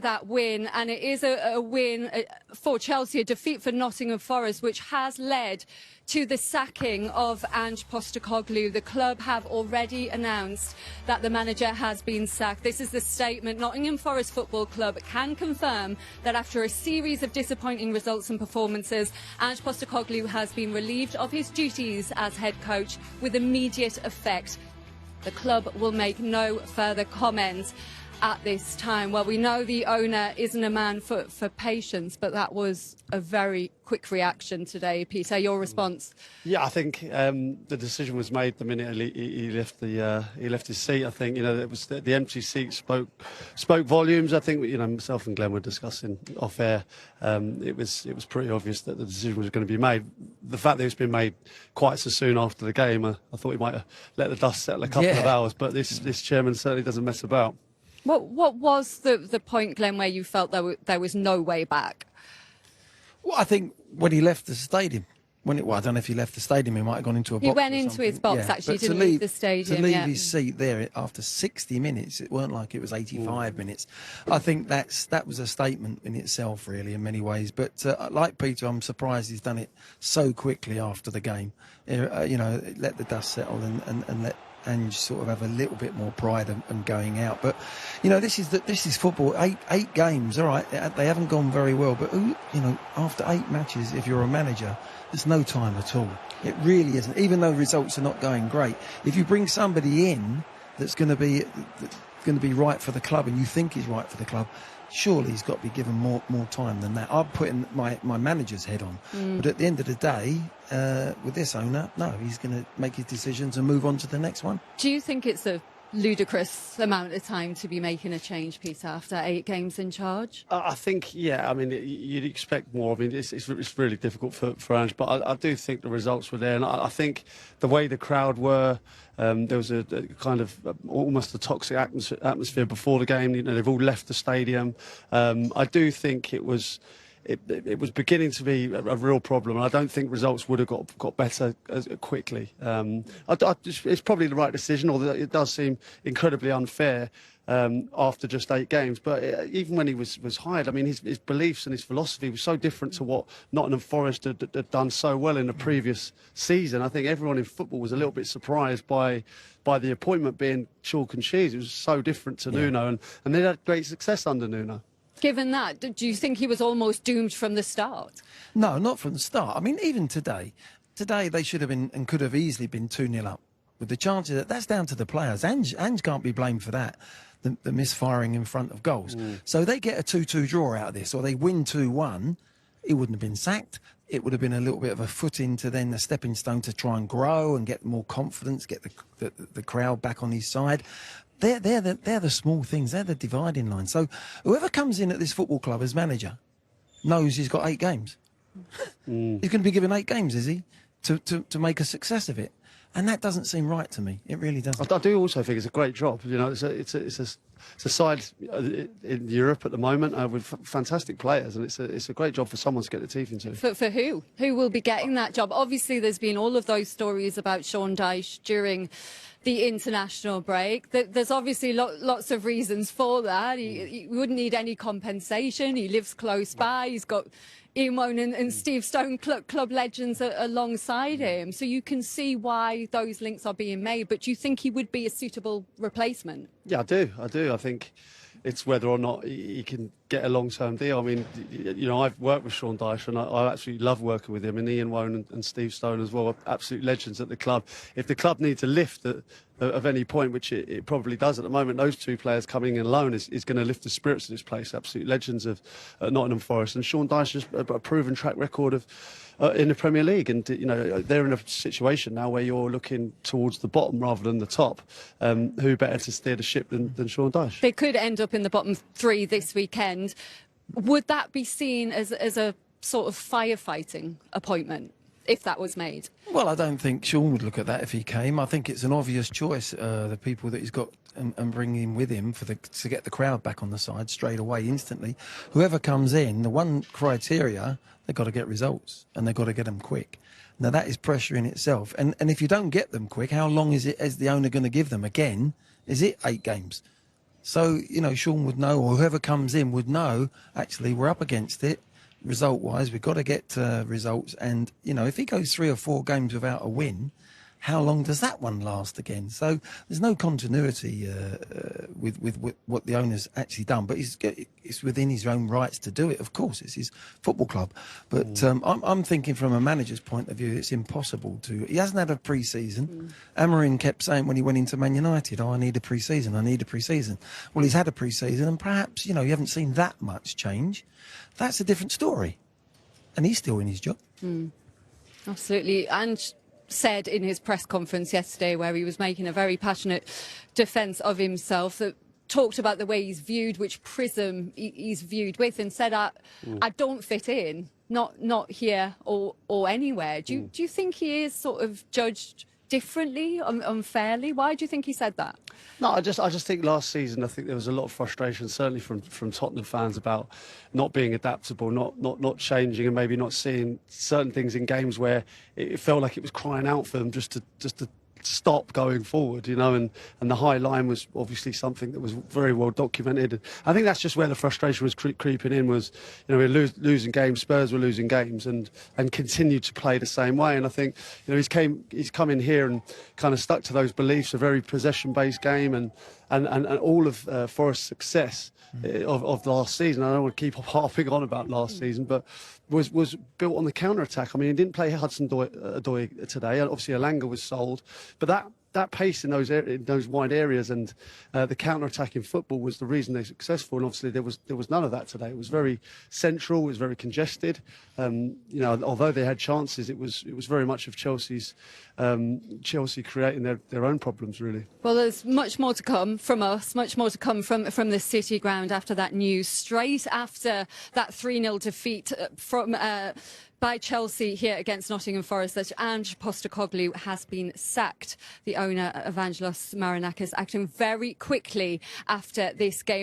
that win, and it is a win for Chelsea, a defeat for Nottingham Forest, which has led to the sacking of Ange Postecoglou. The club have already announced that the manager has been sacked. This is the statement. Nottingham Forest Football Club can confirm that after a series of disappointing results and performances, Ange Postecoglou has been relieved of his duties as head coach with immediate effect. The club will make no further comments at this time. Well, we know the owner isn't a man for patience, but that was a very quick reaction today. Peter, your response? Yeah, I think the decision was made the minute he left his seat. I think it was the empty seat spoke volumes. I think myself and Glenn were discussing off air. It was pretty obvious that the decision was going to be made. The fact that it's been made quite so soon after the game, I thought he might have let the dust settle a couple of hours. But this chairman certainly doesn't mess about. What was the point, Glenn, where you felt there was no way back? Well, I think when he left the stadium, I don't know if he left the stadium, he might have gone into a box. He went into his box, actually, didn't leave the stadium. To leave his seat there after 60 minutes, it weren't like it was 85 minutes. I think that was a statement in itself, really, in many ways. But like Peter, I'm surprised he's done it so quickly after the game. Let the dust settle and let Ange sort of have a little bit more pride and going out. But this is football. Eight games, all right, they haven't gone very well, but after 8 matches, if you're a manager, there's no time at all. It really isn't. Even though results are not going great, if you bring somebody in that's going to be right for the club, and you think he's right for the club, surely he's got to be given more time than that. I'm putting my manager's head on. But at the end of the day, with this owner, no, he's going to make his decisions and move on to the next one. Do you think it's a ludicrous amount of time to be making a change, Peter, after 8 games in charge? I think, yeah, I mean, you'd expect more. I mean, it's really difficult for Ange, but I do think the results were there. And I think the way the crowd were, there was a kind of almost a toxic atmosphere before the game. They've all left the stadium. I do think it was beginning to be a real problem, and I don't think results would have got better as quickly. It's probably the right decision, although it does seem incredibly unfair after just 8 games. But even when he was hired, I mean, his beliefs and his philosophy was so different to what Nottingham Forest had done so well in the previous season. I think everyone in football was a little bit surprised by the appointment being chalk and cheese. It was so different to Nuno, and they had great success under Nuno. Given that, do you think he was almost doomed from the start? No, not from the start. I mean, even today they should have been and could have easily been 2-0 up. With the chances, that's down to the players. Ange can't be blamed for that, the misfiring in front of goals. So they get a 2-2 draw out of this, or they win 2-1, he wouldn't have been sacked. It would have been a little bit of a footing to then a stepping stone to try and grow and get more confidence, get the crowd back on his side. They're the small things. They're the dividing line. So whoever comes in at this football club as manager knows he's got 8 games. He's going to be given 8 games, is he, to make a success of it? And that doesn't seem right to me. It really doesn't. I do also think it's a great job. It's a side in Europe at the moment with fantastic players, and it's a great job for someone to get their teeth into. For who? Who will be getting that job? Obviously, there's been all of those stories about Sean Dyche during the international break. There's obviously lots of reasons for that. He wouldn't need any compensation. He lives close by. He's got Ian Woan and Steve Stone, club legends, alongside him. So you can see why those links are being made. But do you think he would be a suitable replacement? Yeah, I do. I think it's whether or not he can get a long-term deal. I mean, I've worked with Sean Dyche, and I absolutely love working with him, and Ian Woan and Steve Stone as well, are absolute legends at the club. If the club needs a lift of any point, which it probably does at the moment, those 2 players coming in alone is going to lift the spirits of this place. Absolute legends of Nottingham Forest, and Sean Dyche has a proven track record of in the Premier League, and they're in a situation now where you're looking towards the bottom rather than the top. Who better to steer the ship than Sean Dyche? They could end up in the bottom 3 this weekend. Would that be seen as a sort of firefighting appointment if that was made? Well, I don't think Sean would look at that if he came. I think it's an obvious choice, the people that he's got and bringing with him to get the crowd back on the side straight away, instantly. Whoever comes in, the one criteria, they've got to get results, and they've got to get them quick. Now, that is pressure in itself. And if you don't get them quick, how long is the owner going to give them? Again, is it 8 games? So, you know, Sean would know, or whoever comes in would know, actually, we're up against it. Result-wise, we've got to get results. And, you know, if he goes 3 or 4 games without a win, how long does that one last again? So there's no continuity with what the owner's actually done. But it's within his own rights to do it, of course. It's his football club. But I'm thinking from a manager's point of view, it's impossible to... He hasn't had a pre-season. Amorim kept saying when he went into Man United, I need a pre-season, I need a pre-season. Well, he's had a pre-season, and perhaps, you know, you haven't seen that much change. That's a different story. And he's still in his job. Absolutely. And said in his press conference yesterday, where he was making a very passionate defence of himself, that talked about the way he's viewed, which prism he's viewed with, and said, I don't fit in, not here or anywhere. Do you think he is sort of judged differently, unfairly? Why do you think he said that? No, I just think last season, I think there was a lot of frustration, certainly from Tottenham fans, about not being adaptable, not changing, and maybe not seeing certain things in games where it felt like it was crying out for them just to stop going forward, you know, and the high line was obviously something that was very well documented. I think that's just where the frustration was creeping in, was, you know, we were losing games, Spurs were losing games, and continued to play the same way. And I think, you know, he's come in here and kind of stuck to those beliefs, a very possession-based game, and all of Forest's success of last season. I don't want to keep harping on about last season, but was built on the counter-attack. I mean, he didn't play Hudson-Odoi today. Obviously, Elanga was sold, but that pace in those wide areas and the counter-attack in football was the reason they're successful. And obviously, there was none of that today. It was very central. It was very congested. You know, although they had chances, it was very much of Chelsea creating their own problems, really. Well, there's much more to come from us, much more to come from the City ground after that news, straight after that 3-0 defeat by Chelsea here against Nottingham Forest, that Ange Postecoglou has been sacked. The owner, Evangelos Marinakis, acting very quickly after this game.